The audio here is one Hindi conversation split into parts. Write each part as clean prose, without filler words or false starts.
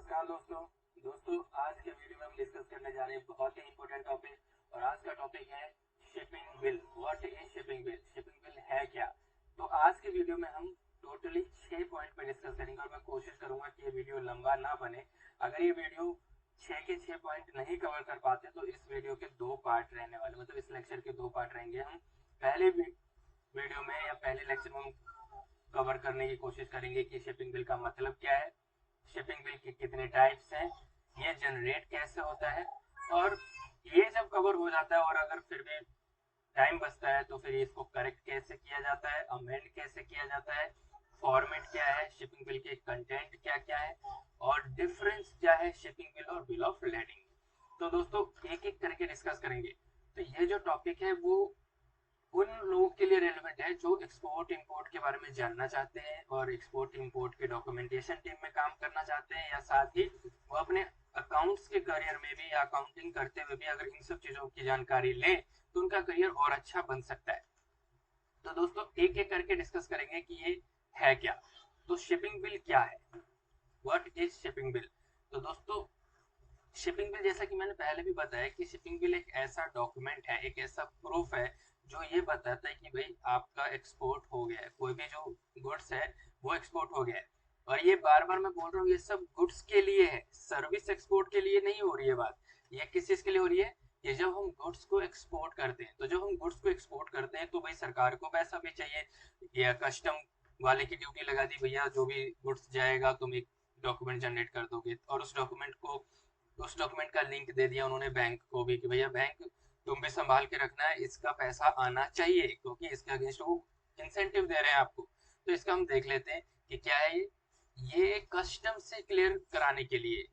नमस्कार दोस्तों। आज के वीडियो में हम डिस्कस करने जा रहे हैं बहुत ही इंपॉर्टेंट टॉपिक और आज का टॉपिक है shipping bill. What is shipping bill? Shipping bill है क्या? तो आज के वीडियो में हम टोटली 6 पॉइंट पे डिस्कस करेंगे और मैं कोशिश करूंगा कि ये वीडियो लंबा ना बने। अगर ये वीडियो 6 के 6 पॉइंट नहीं कवर कर पाते तो इस वीडियो के 2 पार्ट रहने वाले, मतलब इस लेक्चर के 2 पार्ट रहेंगे। हम पहले वीडियो में या पहले लेक्चर में हम कवर करने की कोशिश करेंगे कि शिपिंग बिल का मतलब क्या है, शिपिंग बिल के कितने टाइप्स हैं, ये जनरेट कैसे होता है, और ये जब कवर हो जाता है और अगर फिर भी टाइम बचता है तो फिर इसको करेक्ट कैसे किया जाता है, अमेंड कैसे किया जाता है, फॉर्मेट क्या है, शिपिंग बिल के कंटेंट क्या क्या है और डिफरेंस क्या है शिपिंग बिल और बिल ऑफ लेडिंग। तो दोस्तों एक एक करके डिस्कस करेंगे। तो ये जो टॉपिक है वो उन लोगों के लिए रेलेवेंट है जो एक्सपोर्ट इंपोर्ट के बारे में जानना चाहते हैं और एक्सपोर्ट इंपोर्ट के डॉक्यूमेंटेशन टीम में काम करना चाहते हैं, या साथ ही वो अपने अकाउंट्स के करियर में भी या अकाउंटिंग करते हुए भी अगर इन सब चीजों की जानकारी लें तो उनका करियर और अच्छा बन सकता है। तो दोस्तों एक एक करके डिस्कस करेंगे कि ये है क्या। तो शिपिंग बिल क्या है? What is shipping bill? तो दोस्तों शिपिंग बिल, जैसा कि मैंने पहले भी बताया कि शिपिंग बिल एक ऐसा डॉक्यूमेंट है, एक ऐसा प्रूफ है जो ये बताता है कि भाई आपका एक्सपोर्ट हो गया है, कोई भी जो गुड्स है वो एक्सपोर्ट हो गया है। और ये बार बार मैं बोल रहा हूँ, ये सब गुड्स के लिए है, सर्विस एक्सपोर्ट के लिए नहीं हो रही है बात। ये किस चीज के लिए हो रही है? ये जब हम गुड्स को एक्सपोर्ट करते हैं, तो जब हम गुड्स को एक्सपोर्ट करते हैं तो भाई सरकार को पैसा भी चाहिए, या कस्टम वाले की ड्यूटी लगा दी, भैया जो भी गुड्स जाएगा तुम एक डॉक्यूमेंट जनरेट कर दोगे, और उस डॉक्यूमेंट का लिंक दे दिया उन्होंने बैंक को भी कि भैया बैंक तुम भी संभाल के रखना है, इसका पैसा आना चाहिए क्योंकि इसके अगेंस्ट वो इंसेंटिव दे रहे हैं आपको। तो इसका हम देख लेते हैं कि क्या है ये कस्टम से क्लियर कराने के लिए,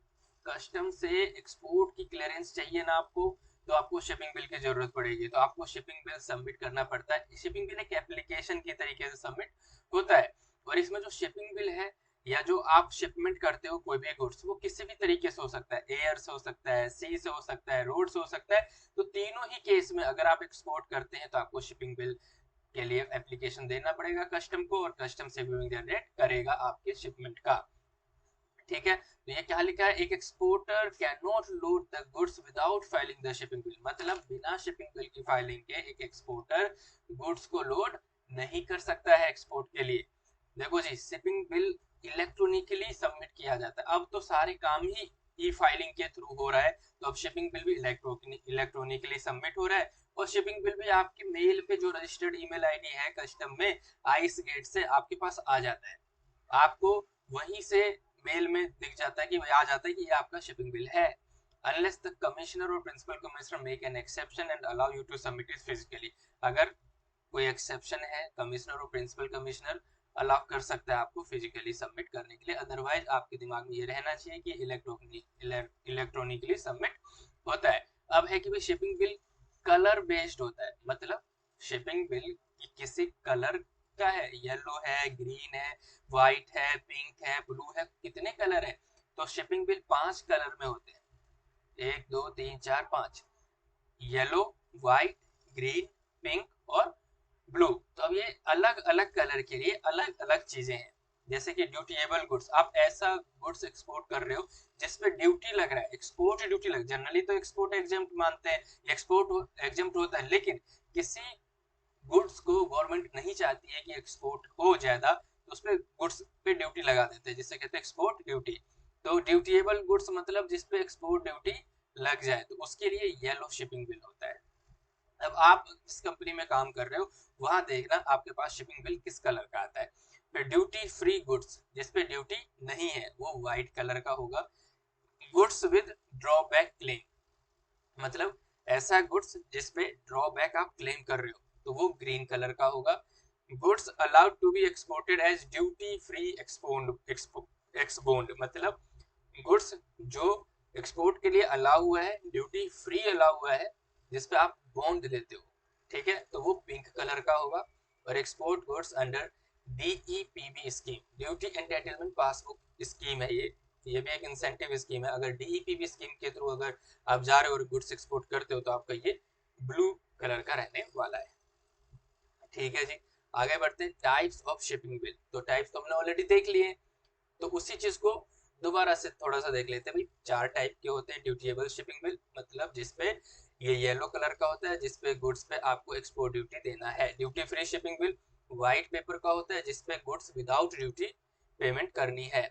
कस्टम से एक्सपोर्ट की क्लियरेंस चाहिए ना आपको, तो आपको शिपिंग बिल की जरूरत पड़ेगी। तो आपको शिपिंग बिल सबमिट करना पड़ता है। शिपिंग बिल एक एप्लीकेशन की तरीके से सबमिट होता है और इसमें जो शिपिंग बिल है या जो आप शिपमेंट करते हो कोई भी गुड्स, वो किसी भी तरीके से हो सकता है, एयर से हो सकता है, सी से हो सकता है, रोड से हो सकता है। तो तीनों ही केस में अगर आप एक्सपोर्ट करते हैं तो आपको शिपिंग बिल के लिए एप्लीकेशन देना पड़ेगा कस्टम को, और कस्टम से बिलिंग जनरेट करेगा आपके शिपमेंट का। ठीक है, तो ये क्या लिखा है, एक exporter can not load the goods without filing the shipping bill, मतलब बिना शिपिंग बिल की फाइलिंग के एक एक्सपोर्टर गुड्स को लोड नहीं कर सकता है एक्सपोर्ट के लिए। देखो जी, शिपिंग बिल इलेक्ट्रॉनिकली सबमिट किया जाता है, अब तो सारे काम ही ई फाइलिंग के थ्रू हो रहा है, तो अब शिपिंग बिल भी इलेक्ट्रॉनिकली सबमिट हो रहा है। और शिपिंग बिल भी आपके मेल पे जो रजिस्टर्ड ईमेल आईडी है कस्टम में, आइस गेट से आपके पास आ जाता है, आपको वहीं से मेल में दिख जाता है कि आ जाता है कि ये आपका शिपिंग बिल है। अनलेस द कमिश्नर और principal commissioner make an exception and allow you to submit it physically, अगर कोई एक्सेप्शन है, कमिश्नर और प्रिंसिपल कमिश्नर अलाउ कर सकता है आपको फिजिकली सबमिट करने के लिए, अदरवाइज आपके दिमाग में ये रहना चाहिए कि इलेक्ट्रॉनिकली सबमिट होता है। अब है कि भाई शिपिंग बिल कलर बेस्ड होता है, मतलब शिपिंग बिल किसी कलर का है, येलो है, ग्रीन है, व्हाइट है, पिंक है, ब्लू है, कितने कलर है? तो शिपिंग बिल 5 कलर में होते हैं, 1 2 3 4 5, येलो, व्हाइट, ग्रीन, पिंक और ब्लू। तो अब ये अलग अलग कलर के लिए अलग अलग चीजें हैं। जैसे कि ड्यूटीएबल गुड्स, आप ऐसा गुड्स एक्सपोर्ट कर रहे हो जिसपे ड्यूटी लग रहा है, एक्सपोर्ट ड्यूटी लग, जनरली तो एक्सपोर्ट एग्जेम्प्ट मानते हैं, एक्सपोर्ट एग्जेम्प्ट होता है, लेकिन किसी गुड्स को गवर्नमेंट नहीं चाहती है कि एक्सपोर्ट हो ज्यादा, तो उस पे गुड्स पे ड्यूटी लगा देते हैं, जिसे कहते हैं एक्सपोर्ट ड्यूटी। तो ड्यूटीएबल गुड्स मतलब जिसपे एक्सपोर्ट ड्यूटी लग जाए, तो उसके लिए येलो शिपिंग बिल होता है। अब आप जिस कंपनी में काम कर रहे हो वहां देखना आपके पास शिपिंग बिल किस कलर का आता है। फिर ड्यूटी फ्री गुड्स, जिसपे ड्यूटी नहीं है, वो व्हाइट कलर का होगा। गुड्स विद ड्रॉबैक क्लेम, मतलब ऐसा गुड्स जिसपे ड्रॉबैक आप क्लेम कर रहे हो, तो वो ग्रीन कलर का होगा। Goods allowed to be exported as duty free export, मतलब गुड्स जो एक्सपोर्ट के लिए अलाउ हुआ है, ड्यूटी फ्री अलाउ हुआ है, जिसपे आप बॉन्ड देते हो, ठीक है, तो वो पिंक कलर का होगा। और export goods under DEPB scheme, duty entitlement passbook scheme है ये भी एक इंसेंटिव स्कीम है। अगर डीईपीबी स्कीम के थ्रू अगर आप जा रहे हो और गुड्स एक्सपोर्ट करते हो तो आपका ये ब्लू कलर का रहने वाला है। ठीक है जी, आगे बढ़ते हैं टाइप्स ऑफ शिपिंग बिल। तो टाइप्स तो हमने ऑलरेडी देख लिए, तो उसी चीज को दोबारा से थोड़ा सा देख लेते हैं भाई। 4 टाइप के होते हैं ड्यूटीएबल शिपिंग बिल, मतलब जिसपे ये येलो कलर का होता है जिसपे गुड्स पे आपको एक्सपोर्ट ड्यूटी देना है। Duty free shipping bill white paper का होता है जिसपे गुड्स विदाउट ड्यूटी पेमेंट करनी है।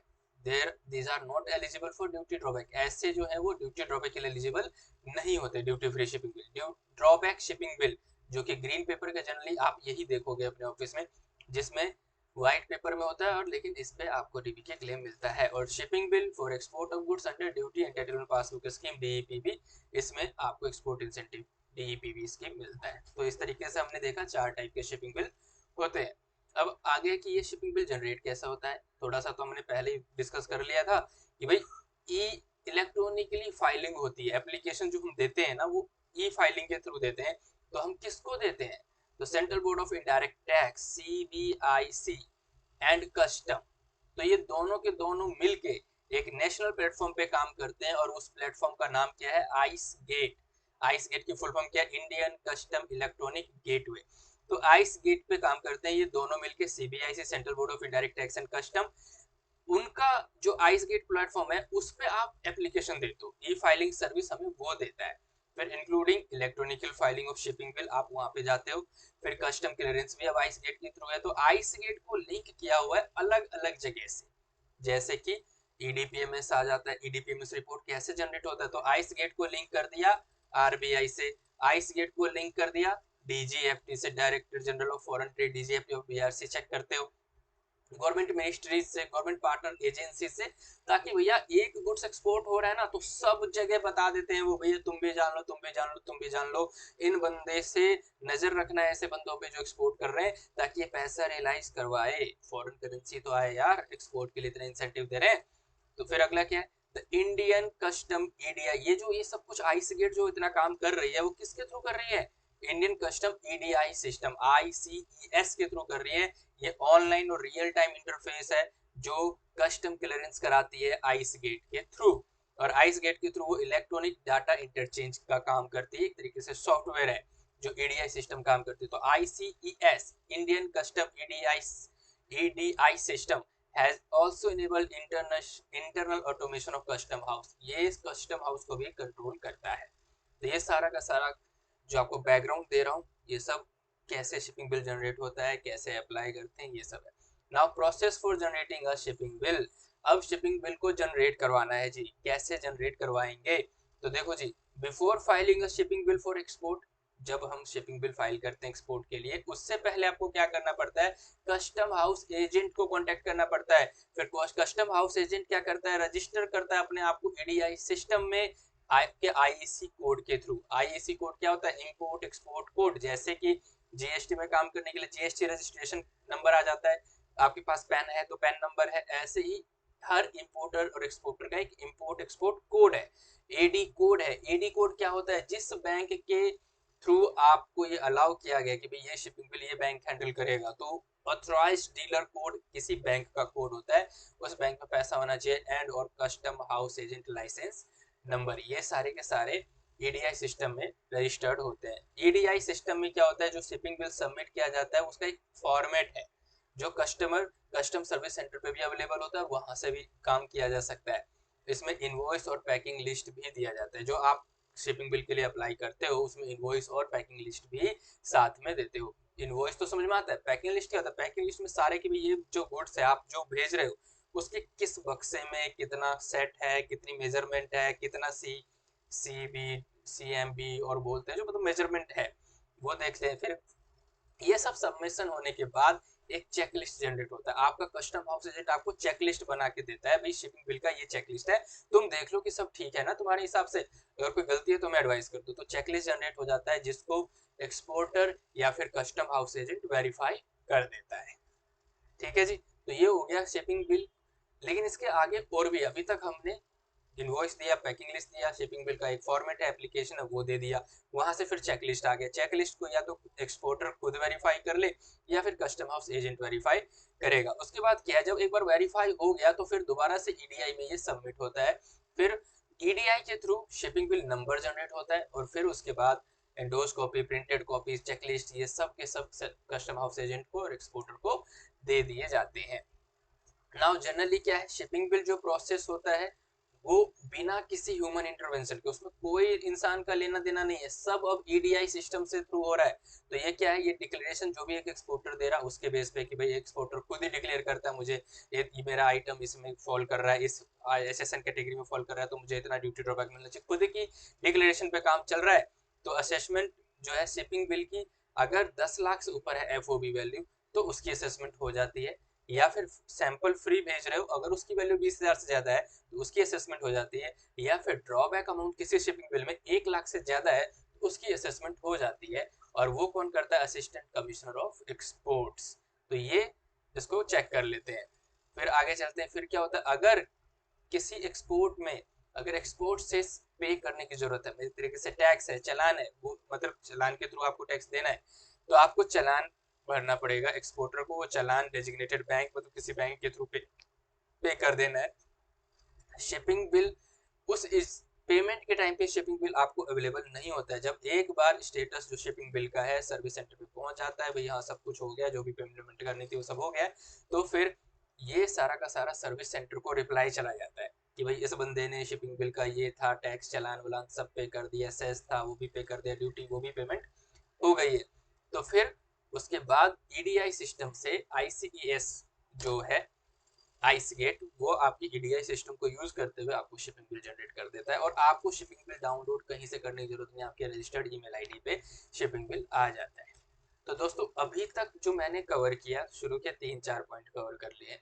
These are not eligible for duty drawback, ऐसे जो है वो ड्यूटी ड्रॉबैक के लिए एलिजिबल नहीं होते duty free shipping bill. Drawback shipping bill जो कि ग्रीन पेपर का जनरली आप यही देखोगे अपने ऑफिस में, जिसमें व्हाइट पेपर में होता है और लेकिन इस पे आपको डीबीके क्लेम मिलता है। और shipping bill for export of goods under duty entitlement passbook scheme DEPB, इसमें आपको एक्सपोर्ट इंसेंटिव डीईपीबी स्कीम मिलता है। तो इस तरीके से हमने देखा 4 टाइप के शिपिंग बिल होते हैं। अब आगे की ये शिपिंग बिल जनरेट कैसा होता है, थोड़ा सा तो हमने पहले ही डिस्कस कर लिया था कि भाई ई इलेक्ट्रॉनिकली फाइलिंग होती है। एप्लीकेशन जो हम देते हैं ना वो ई फाइलिंग के थ्रू देते हैं। तो हम किसको देते हैं, तो central board of indirect tax CBIC and custom, तो ये दोनों के दोनों मिलके एक नेशनल प्लेटफॉर्म पे काम करते हैं और उस प्लेटफॉर्म का नाम क्या है, आइस गेट। आइस गेट की फुल फॉर्म क्या है, इंडियन कस्टम इलेक्ट्रॉनिक गेटवे। तो आइस गेट पे काम करते हैं ये दोनों मिलके, CBIC central board of indirect tax and custom. उनका जो आइस गेट प्लेटफॉर्म है उस पे आप एप्लीकेशन देते हो, ई फाइलिंग सर्विस हमें वो देता है। फिर including electronical filing of shipping bill, आप वहां पे जाते हो। फिर कस्टम क्लियरेंस भी अब आइस गेट के थ्रू है। तो आइस गेट को लिंक किया हुआ है अलग अलग जगह से, जैसे कि ईडीपीएमएस आ जाता है। ईडीपीएमएस रिपोर्ट कैसे जनरेट होता है, तो आइस गेट को लिंक कर दिया आरबीआई से, आइस गेट को लिंक कर दिया डीजीएफटी से, director general of foreign trade DGFT of BRC check करते हो, गवर्नमेंट मिनिस्ट्रीज से, गवर्नमेंट पार्टनर एजेंसी से, ताकि भैया एक गुड्स एक्सपोर्ट हो रहा है ना तो सब जगह बता देते हैं वो, भैया तुम भी जान लो, तुम भी जान लो, तुम भी जान लो। इन बंदे से नजर रखना है, ऐसे बंदों पे जो एक्सपोर्ट कर रहे हैं, ताकि ये पैसा रियलाइज करवाए, फॉरेन करेंसी तो आए यार, एक्सपोर्ट के लिए इतना इंसेंटिव दे रहे हैं। तो फिर अगला क्या है, द इंडियन कस्टम ईडीआई। ये जो ये सब कुछ आइस गेट जो इतना काम कर रही है वो किसके थ्रू कर रही है, इंडियन कस्टम ईडीआई सिस्टम आईसीईएस के थ्रू कर रही है। ये ऑनलाइन और रियल टाइम इंटरफेस है जो कस्टम क्लियरेंस कराती है आइस गेट के थ्रू। और आइस गेट के थ्रू वो इलेक्ट्रॉनिक डाटा इंटरचेंज का काम करती है, एक तरीके से सॉफ्टवेयर है जो ईडीआई सिस्टम काम करती है। तो ICES Indian custom EDI system has also enabled internal automation of custom house, ये इस custom house को भी कंट्रोल करता है। तो ये सारा का सारा जो आपको बैकग्राउंड दे रहा हूँ, ये सब कैसे शिपिंग बिल जनरेट होता है, कैसे अप्लाई करते हैं, ये सब है। Now process for generating a shipping bill. अब शिपिंग बिल को जनरेट करवाना है जी, कैसे जनरेट करवाएंगे, तो देखो जी, before filing a shipping bill for export, जब हम शिपिंग बिल फाइल करते हैं एक्सपोर्ट के लिए, उससे पहले आपको क्या करना पड़ता है, कस्टम हाउस एजेंट को कांटेक्ट करना पड़ता है। फिर कस्टम हाउस एजेंट क्या करता है, रजिस्टर करता है अपने आप को ईडीआई सिस्टम में आपके आईएसी कोड के थ्रू। आईएसी कोड क्या होता है, इंपोर्ट एक्सपोर्ट कोड। जैसे कि जीएसटी में काम करने के लिए जीएसटी रजिस्ट्रेशन नंबर आ जाता है, आपके पास पैन है तो पैन नंबर है, ऐसे ही हर इंपोर्टर और एक्सपोर्टर का एक इंपोर्ट एक्सपोर्ट कोड है, एडी कोड है। एडी कोड क्या होता है, जिस बैंक के थ्रू आपको ये अलाउ किया गया कि भाई ये शिपिंग के लिए बैंक हैंडल करेगा, तो ऑथराइज्ड डीलर कोड किसी बैंक का कोड होता है, उस बैंक में पैसा होना चाहिए, एंड और custom house agent licence number, ये सारे के सारे ईडीआई सिस्टम में रजिस्टर्ड होते हैं। ईडीआई सिस्टम में क्या होता है, जो शिपिंग बिल सबमिट किया जाता है उसका एक फॉर्मेट है जो कस्टम सर्विस सेंटर पे भी अवेलेबल होता है, वहां से भी काम किया जा सकता है। इसमें इनवॉइस और पैकिंग लिस्ट भी दिया जाता है, जो आप शिपिंग बिल के लिए अप्लाई करते हो उसमें इनवॉइस और पैकिंग लिस्ट भी साथ में देते हो। इनवॉइस तो समझ में आता है, पैकिंग लिस्ट क्या होता है, पैकिंग लिस्ट में सारे की भी ये जो गुड्स है आप जो भेज रहे हो उसके किस बक्से में कितना सेट है, कितनी मेजरमेंट है, कितना सीएमबी और बोलते हैं जो मतलब मेजरमेंट है वो देखते हैं। फिर ये सब सबमिशन होने के बाद एक चेकलिस्ट जनरेट होता है, आपका कस्टम हाउस एजेंट आपको चेकलिस्ट बना के देता है, भाई शिपिंग बिल का ये चेकलिस्ट है, तुम देख लो कि सब ठीक है ना तुम्हारे हिसाब से, अगर कोई गलती है तो मैं एडवाइस कर दूं। तो चेकलिस्ट जनरेट हो जाता है जिसको एक्सपोर्टर या फिर कस्टम हाउस एजेंट वेरीफाई कर देता है। ठीक है जी, तो ये हो गया शिपिंग बिल। लेकिन इसके आगे और भी, अभी तक हमने इनवॉइस दिया, पैकिंग लिस्ट दिया, शिपिंग बिल का एक फॉर्मेट है, एप्लीकेशन है वो दे दिया, वहां से फिर चेकलिस्ट आ गया। चेकलिस्ट को या तो एक्सपोर्टर खुद वेरीफाई कर ले या फिर कस्टम हाउस एजेंट वेरीफाई करेगा। उसके बाद क्या है, जब एक बार वेरीफाई हो गया तो फिर दोबारा से ईडीआई में ये सबमिट होता है। फिर ईडीआई के through shipping bill number generate होता है और फिर उसके बाद एंडोस कॉपी, प्रिंटेड कॉपी, चेकलिस्ट, ये सब के सब कस्टम हाउस एजेंट को और एक्सपोर्टर को दे दिए जाते हैं। नाउ जनरली क्या है, शिपिंग बिल जो प्रोसेस होता है वो बिना किसी ह्यूमन इंटरवेंशन के, उसमें कोई इंसान का लेना देना नहीं है, सब अब ईडीआई सिस्टम से थ्रू हो रहा है। तो ये क्या है, ये डिक्लेरेशन जो भी एक एक्सपोर्टर दे रहा है उसके बेस पे कि भाई एक्सपोर्टर खुद ही डिक्लेयर करता है मुझे ये मेरा आइटम इसमें फॉल कर रहा है, इस एसएसएन कैटेगरी में फॉल कर रहा है, तो मुझे इतना ड्यूटी ड्रॉबैक मिलना चाहिए, खुद की डिक्लेरेशन पे काम चल रहा है। तो असेसमेंट जो है शिपिंग बिल की, अगर 10 लाख से ऊपर है एफओबी वैल्यू तो उसकी असेसमेंट हो जाती है, या फिर सैंपल फ्री भेज रहे हो अगर उसकी वैल्यू 20,000 से ज्यादा है तो उसकी असेसमेंट हो जाती है, या फिर ड्रॉबैक अमाउंट किसी शिपिंग बिल में 1 लाख से ज्यादा है तो उसकी असेसमेंट हो जाती है। और वो कौन करता है, असिस्टेंट कमिश्नर ऑफ एक्सपोर्ट्स। तो ये इसको चेक कर लेते हैं। फिर आगे चलते हैं, फिर क्या होता है अगर किसी एक्सपोर्ट में, अगर एक्सपोर्ट से पे करने की जरूरत है, मेरे तरीके से टैक्स है, चालान है, वो मतलब चालान के थ्रू आपको टैक्स देना है, तो आपको चालान भरना पड़ेगा एक्सपोर्टर को, वो चालान डेजिग्नेटेड बैंक मतलब किसी बैंक के थ्रू पे कर देना है। शिपिंग बिल उस इस पेमेंट के टाइम पे शिपिंग बिल आपको अवेलेबल नहीं होता है। जब एक बार स्टेटस जो शिपिंग बिल का है सर्विस सेंटर पे पहुंच जाता है, भाई हाँ सब कुछ हो गया, जो भी पेमेंट करनी थी वो सब हो गया, तो फिर ये सारा का सारा सर्विस सेंटर को रिप्लाई चला जाता है कि भाई इस बंदे ने शिपिंग बिल का ये था, टैक्स चालान वालान सब पे कर दिया, सेस था वो भी पे कर दिया, ड्यूटी वो भी पेमेंट हो गई है। तो फिर उसके बाद ईडीआई सिस्टम से आईसीईएस जो है, आइस गेट, वो आपकी ईडीआई सिस्टम को यूज करते हुए आपको शिपिंग बिल जनरेट कर देता है, और आपको शिपिंग बिल डाउनलोड कहीं से करने की जरूरत नहीं, आपके रजिस्टर्ड ईमेल आईडी पे शिपिंग बिल आ जाता है। तो दोस्तों अभी तक जो मैंने कवर किया, शुरू के 3-4 पॉइंट कवर कर लिए।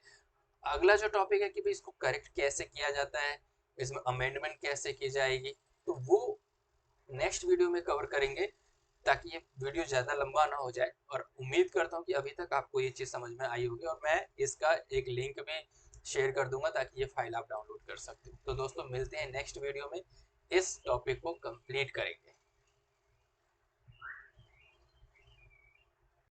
अगला जो टॉपिक है कि भाई इसको करेक्ट कैसे किया जाता है, इसमें अमेंडमेंट कैसे की जाएगी, तो वो नेक्स्ट वीडियो में कवर करेंगे, ताकि ये वीडियो ज़्यादा लंबा ना हो जाए। और उम्मीद करता हूँ कि अभी तक आपको ये चीज़ समझ में आई होगी, और मैं इसका एक लिंक भी शेयर कर दूंगा ताकि ये फाइल आप डाउनलोड कर सकते हो। तो दोस्तों मिलते हैं नेक्स्ट वीडियो में, इस टॉपिक को कंप्लीट करेंगे।